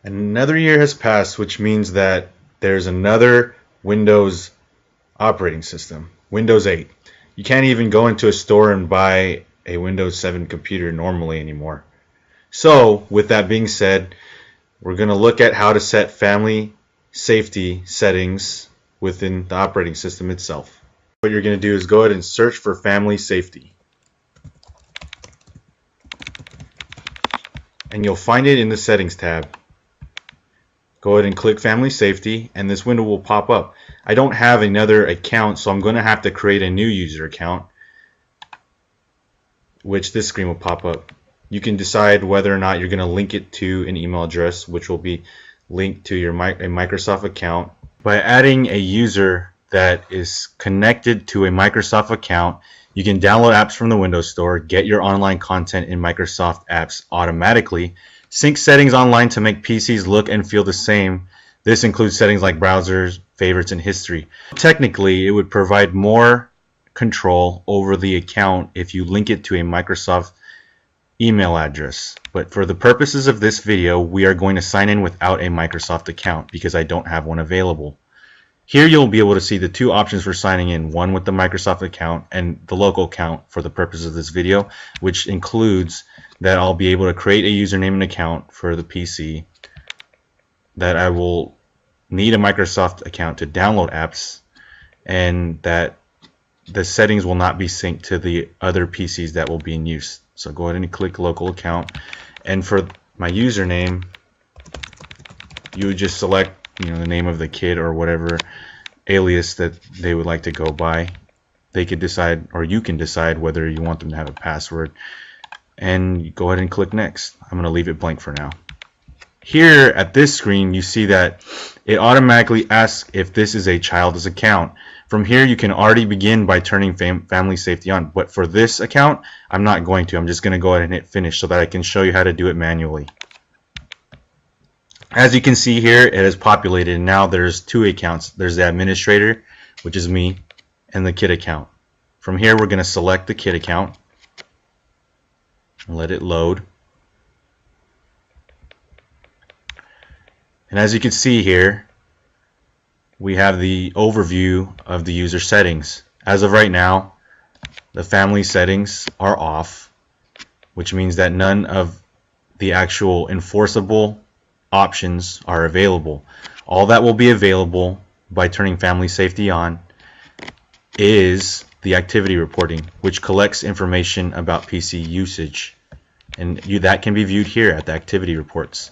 Another year has passed, which means that there's another Windows operating system, Windows 8. You can't even go into a store and buy a Windows 7 computer normally anymore. So, with that being said, we're going to look at how to set family safety settings within the operating system itself. What you're going to do is go ahead and search for family safety. And you'll find it in the settings tab. Go ahead and click family safety and this window will pop up. I don't have another account, so I'm going to have to create a new user account, which this screen will pop up. You can decide whether or not you're going to link it to an email address, which will be linked to your Microsoft account. By adding a user that is connected to a Microsoft account, you can download apps from the Windows Store, get your online content in Microsoft apps automatically, sync settings online to make PCs look and feel the same. This includes settings like browsers, favorites, and history. Technically, it would provide more control over the account if you link it to a Microsoft email address. But for the purposes of this video, we are going to sign in without a Microsoft account because I don't have one available. Here you'll be able to see the two options for signing in, one with the Microsoft account and the local account for the purpose of this video, which includes that I'll be able to create a username and account for the PC, that I will need a Microsoft account to download apps, and that the settings will not be synced to the other PCs that will be in use. So go ahead and click local account, and for my username you would just select the name of the kid or whatever alias that they would like to go by. They could decide, or you can decide, whether you want them to have a password, and go ahead and click next. I'm going to leave it blank for now. Here at this screen you see that it automatically asks if this is a child's account. From here you can already begin by turning family safety on, but for this account I'm not going to. I'm just going to go ahead and hit finish so that I can show you how to do it manually. As you can see here, it has populated, and now there's two accounts. There's the administrator, which is me, and the kid account. From here we're going to select the kid account and let it load. And as you can see here, we have the overview of the user settings. As of right now, the family settings are off, which means that none of the actual enforceable options are available. All that will be available by turning family safety on is the activity reporting, which collects information about PC usage, and that can be viewed here at the activity reports.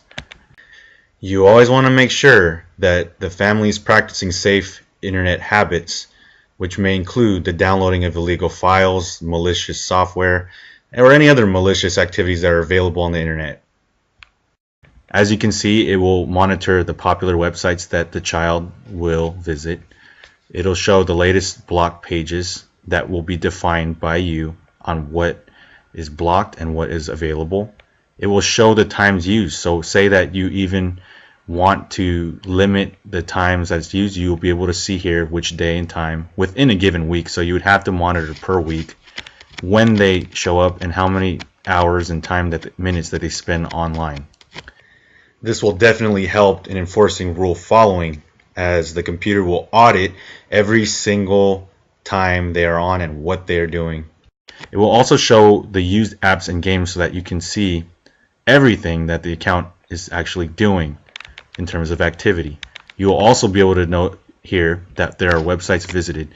You always want to make sure that the family is practicing safe internet habits, which may include the downloading of illegal files, malicious software, or any other malicious activities that are available on the internet. As you can see, it will monitor the popular websites that the child will visit. It'll show the latest blocked pages that will be defined by you on what is blocked and what is available. It will show the times used. So say that you even want to limit the times that's used, you'll be able to see here which day and time within a given week. So you would have to monitor per week when they show up and how many hours and minutes that they spend online. This will definitely help in enforcing rule following, as the computer will audit every single time they are on and what they are doing. It will also show the used apps and games so that you can see everything that the account is actually doing in terms of activity. You will also be able to note here that there are websites visited.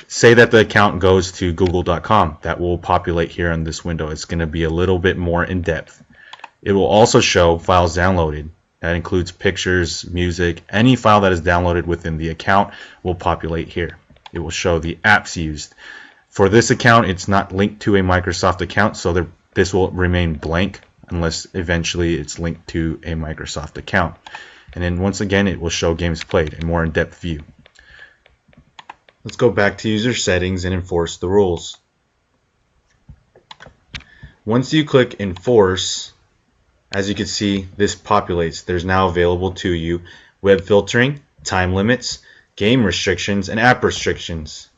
Say that the account goes to google.com, that will populate here in this window. It's going to be a little bit more in depth. It will also show files downloaded. That includes pictures, music, any file that is downloaded within the account will populate here. It will show the apps used. For this account, it's not linked to a Microsoft account, so this will remain blank unless eventually it's linked to a Microsoft account. And then once again, it will show games played, a more in-depth view. Let's go back to user settings and enforce the rules. Once you click enforce, as you can see, this populates. There's now available to you web filtering, time limits, game restrictions, and app restrictions.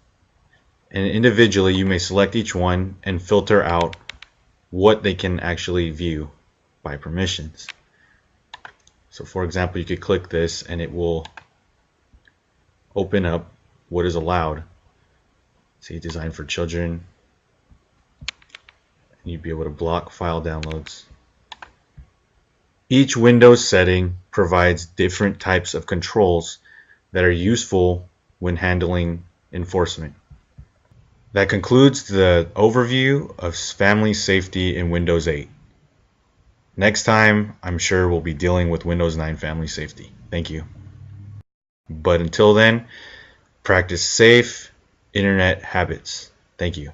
And individually you may select each one and filter out what they can actually view by permissions. So for example, you could click this and it will open up what is allowed. See, designed for children. And you'd be able to block file downloads. Each Windows setting provides different types of controls that are useful when handling enforcement. That concludes the overview of family safety in Windows 8. Next time, I'm sure we'll be dealing with Windows 9 family safety. Thank you. But until then, practice safe internet habits. Thank you.